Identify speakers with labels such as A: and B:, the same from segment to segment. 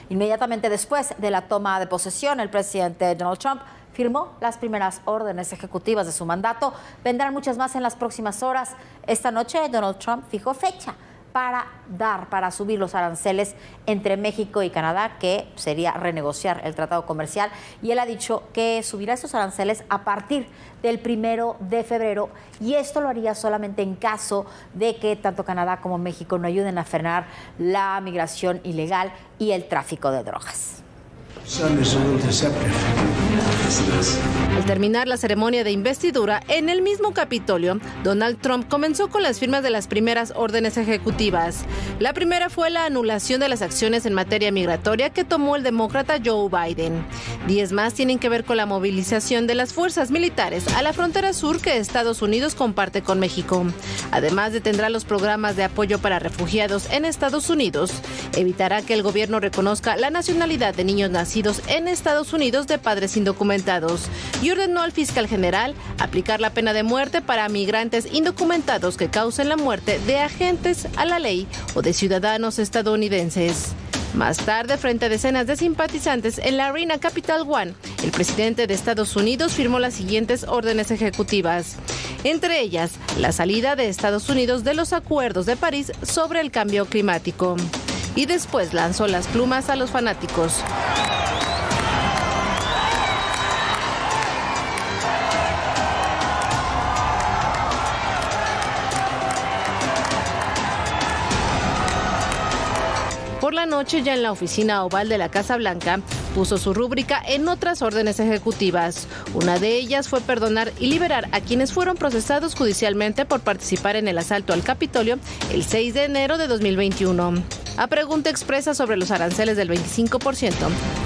A: Inmediatamente después de la toma de posesión, el presidente Donald Trump firmó las primeras órdenes ejecutivas de su mandato. Vendrán muchas más en las próximas horas. Esta noche Donald Trump fijó fecha para subir los aranceles entre México y Canadá, que sería renegociar el tratado comercial, y él ha dicho que subirá esos aranceles a partir del 1 de febrero, y esto lo haría solamente en caso de que tanto Canadá como México no ayuden a frenar la migración ilegal y el tráfico de drogas.
B: Al terminar la ceremonia de investidura en el mismo Capitolio, Donald Trump comenzó con las firmas de las primeras órdenes ejecutivas. La primera fue la anulación de las acciones en materia migratoria que tomó el demócrata Joe Biden. 10 más tienen que ver con la movilización de las fuerzas militares a la frontera sur que Estados Unidos comparte con México. Además, detendrá los programas de apoyo para refugiados en Estados Unidos. Evitará que el gobierno reconozca la nacionalidad de niños nacidos en Estados Unidos de padres indocumentados, y ordenó al fiscal general aplicar la pena de muerte para migrantes indocumentados que causen la muerte de agentes a la ley o de ciudadanos estadounidenses. Más tarde, frente a decenas de simpatizantes en la Arena Capital One, el presidente de Estados Unidos firmó las siguientes órdenes ejecutivas. Entre ellas, la salida de Estados Unidos de los acuerdos de París sobre el cambio climático. Y después lanzó las plumas a los fanáticos. Por la noche, ya en la oficina oval de la Casa Blanca, puso su rúbrica en otras órdenes ejecutivas. Una de ellas fue perdonar y liberar a quienes fueron procesados judicialmente por participar en el asalto al Capitolio el 6 de enero de 2021. A pregunta expresa sobre los aranceles del 25%,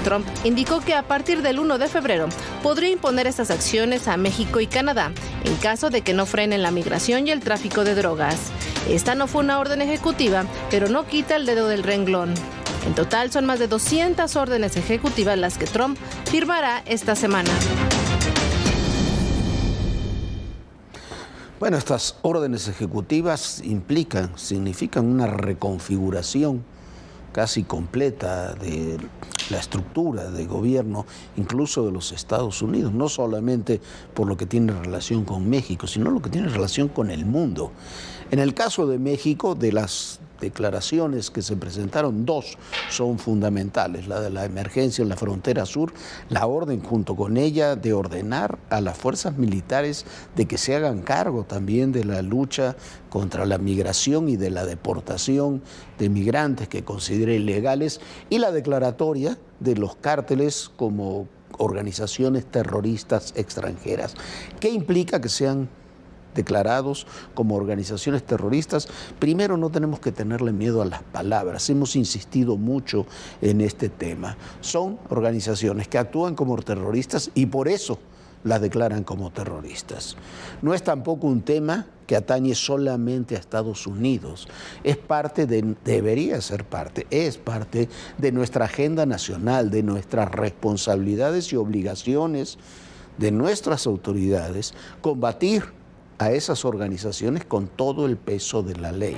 B: Trump indicó que a partir del 1 de febrero podría imponer estas acciones a México y Canadá en caso de que no frenen la migración y el tráfico de drogas. Esta no fue una orden ejecutiva, pero no quita el dedo del renglón. En total son más de 200 órdenes ejecutivas las que Trump firmará esta semana.
C: Bueno, estas órdenes ejecutivas significan una reconfiguración casi completa de la estructura de gobierno, incluso de los Estados Unidos, no solamente por lo que tiene relación con México, sino lo que tiene relación con el mundo. En el caso de México, de las declaraciones que se presentaron, 2 son fundamentales: la de la emergencia en la frontera sur, la orden junto con ella de ordenar a las fuerzas militares de que se hagan cargo también de la lucha contra la migración y de la deportación de migrantes que considere ilegales, y la declaratoria de los cárteles como organizaciones terroristas extranjeras. ¿Qué implica que sean declarados como organizaciones terroristas? Primero, no tenemos que tenerle miedo a las palabras. Hemos insistido mucho en este tema. Son organizaciones que actúan como terroristas y por eso las declaran como terroristas. No es tampoco un tema que atañe solamente a Estados Unidos. Es parte debería ser parte de nuestra agenda nacional, de nuestras responsabilidades y obligaciones de nuestras autoridades, combatir a esas organizaciones con todo el peso de la ley.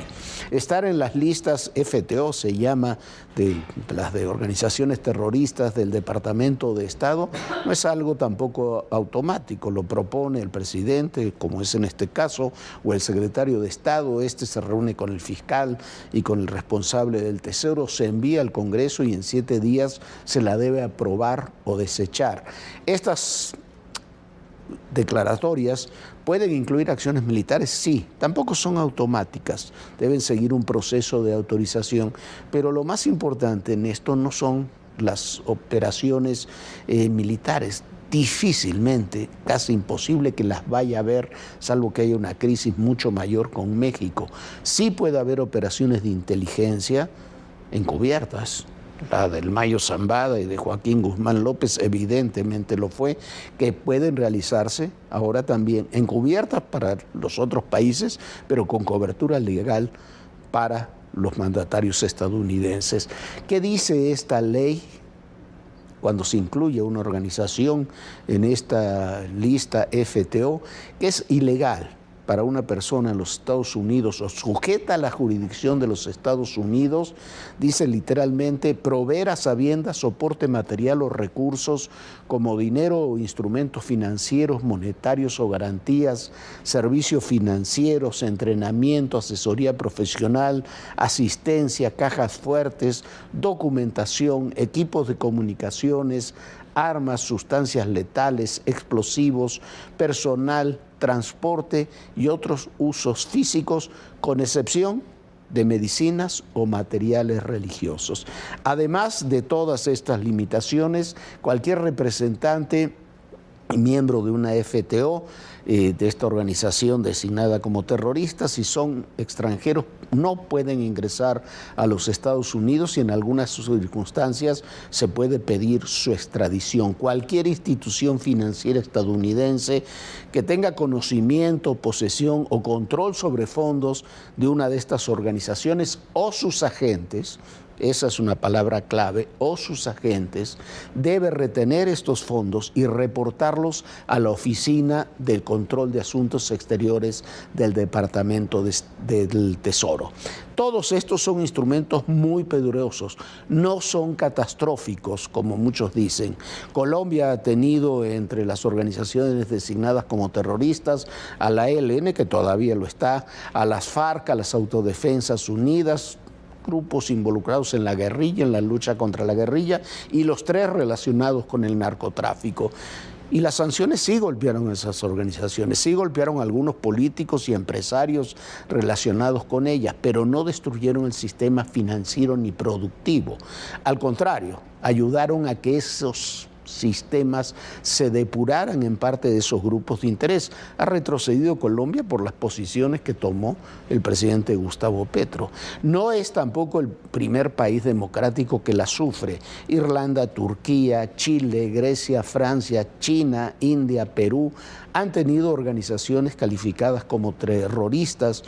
C: Estar en las listas FTO, se llama, de las de organizaciones terroristas del Departamento de Estado, no es algo tampoco automático. Lo propone el presidente, como es en este caso, o el secretario de Estado. Este se reúne con el fiscal y con el responsable del Tesoro, se envía al Congreso y en 7 días se la debe aprobar o desechar. Estas declaratorias pueden incluir acciones militares, sí, tampoco son automáticas, deben seguir un proceso de autorización, pero lo más importante en esto no son las operaciones militares. Difícilmente, casi imposible que las vaya a haber, salvo que haya una crisis mucho mayor con México. Sí puede haber operaciones de inteligencia encubiertas. La del Mayo Zambada y de Joaquín Guzmán López evidentemente lo fue, que pueden realizarse ahora también encubiertas para los otros países, pero con cobertura legal para los mandatarios estadounidenses. ¿Qué dice esta ley cuando se incluye una organización en esta lista FTO? Que es ilegal para una persona en los Estados Unidos o sujeta a la jurisdicción de los Estados Unidos, dice literalmente, proveer a sabiendas soporte material o recursos como dinero o instrumentos financieros, monetarios o garantías, servicios financieros, entrenamiento, asesoría profesional, asistencia, cajas fuertes, documentación, equipos de comunicaciones, armas, sustancias letales, explosivos, personal, transporte y otros usos físicos, con excepción de medicinas o materiales religiosos. Además de todas estas limitaciones, cualquier representante y miembro de una FTO, de esta organización designada como terrorista, si son extranjeros, no pueden ingresar a los Estados Unidos y en algunas circunstancias se puede pedir su extradición. Cualquier institución financiera estadounidense que tenga conocimiento, posesión o control sobre fondos de una de estas organizaciones o sus agentes, esa es una palabra clave, o sus agentes, debe retener estos fondos y reportarlos a la Oficina del Control de Asuntos Exteriores del Departamento del Tesoro. Todos estos son instrumentos muy poderosos, no son catastróficos, como muchos dicen. Colombia ha tenido entre las organizaciones designadas como terroristas a la ELN, que todavía lo está, a las FARC, a las Autodefensas Unidas, grupos involucrados en la guerrilla, en la lucha contra la guerrilla, y los 3 relacionados con el narcotráfico. Y las sanciones sí golpearon a esas organizaciones, sí golpearon a algunos políticos y empresarios relacionados con ellas, pero no destruyeron el sistema financiero ni productivo. Al contrario, ayudaron a que esos sistemas se depuraran en parte de esos grupos de interés. Ha retrocedido Colombia por las posiciones que tomó el presidente Gustavo Petro. No es tampoco el primer país democrático que la sufre. Irlanda, Turquía, Chile, Grecia, Francia, China, India, Perú han tenido organizaciones calificadas como terroristas,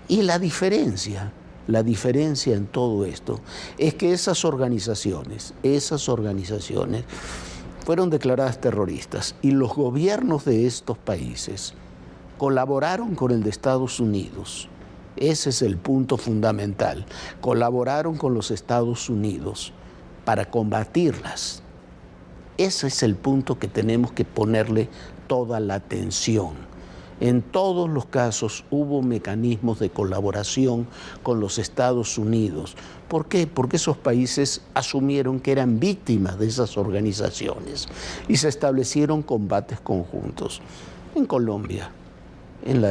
C: y la diferencia en todo esto es que esas organizaciones fueron declaradas terroristas y los gobiernos de estos países colaboraron con el de Estados Unidos. Ese es el punto fundamental. Colaboraron con los Estados Unidos para combatirlas. Ese es el punto que tenemos que ponerle toda la atención. En todos los casos hubo mecanismos de colaboración con los Estados Unidos. ¿Por qué? Porque esos países asumieron que eran víctimas de esas organizaciones y se establecieron combates conjuntos. En Colombia, en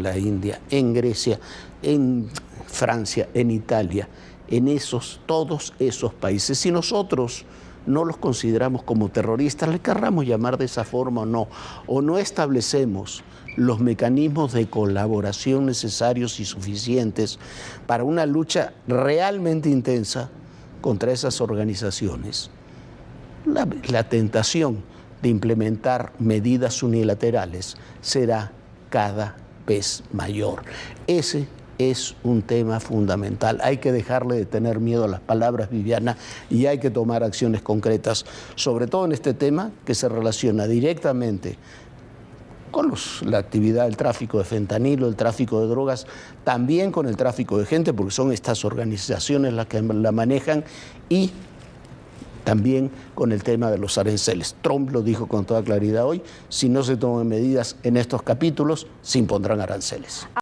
C: la India, en Grecia, en Francia, en Italia, en todos esos países. Si nosotros no los consideramos como terroristas, le querramos llamar de esa forma o no establecemos los mecanismos de colaboración necesarios y suficientes para una lucha realmente intensa contra esas organizaciones, la tentación de implementar medidas unilaterales será cada vez mayor. Ese es un tema fundamental. Hay que dejarle de tener miedo a las palabras, Viviana, y hay que tomar acciones concretas, sobre todo en este tema que se relaciona directamente con la actividad del tráfico de fentanilo, el tráfico de drogas, también con el tráfico de gente, porque son estas organizaciones las que la manejan, y también con el tema de los aranceles. Trump lo dijo con toda claridad hoy: si no se toman medidas en estos capítulos, se impondrán aranceles.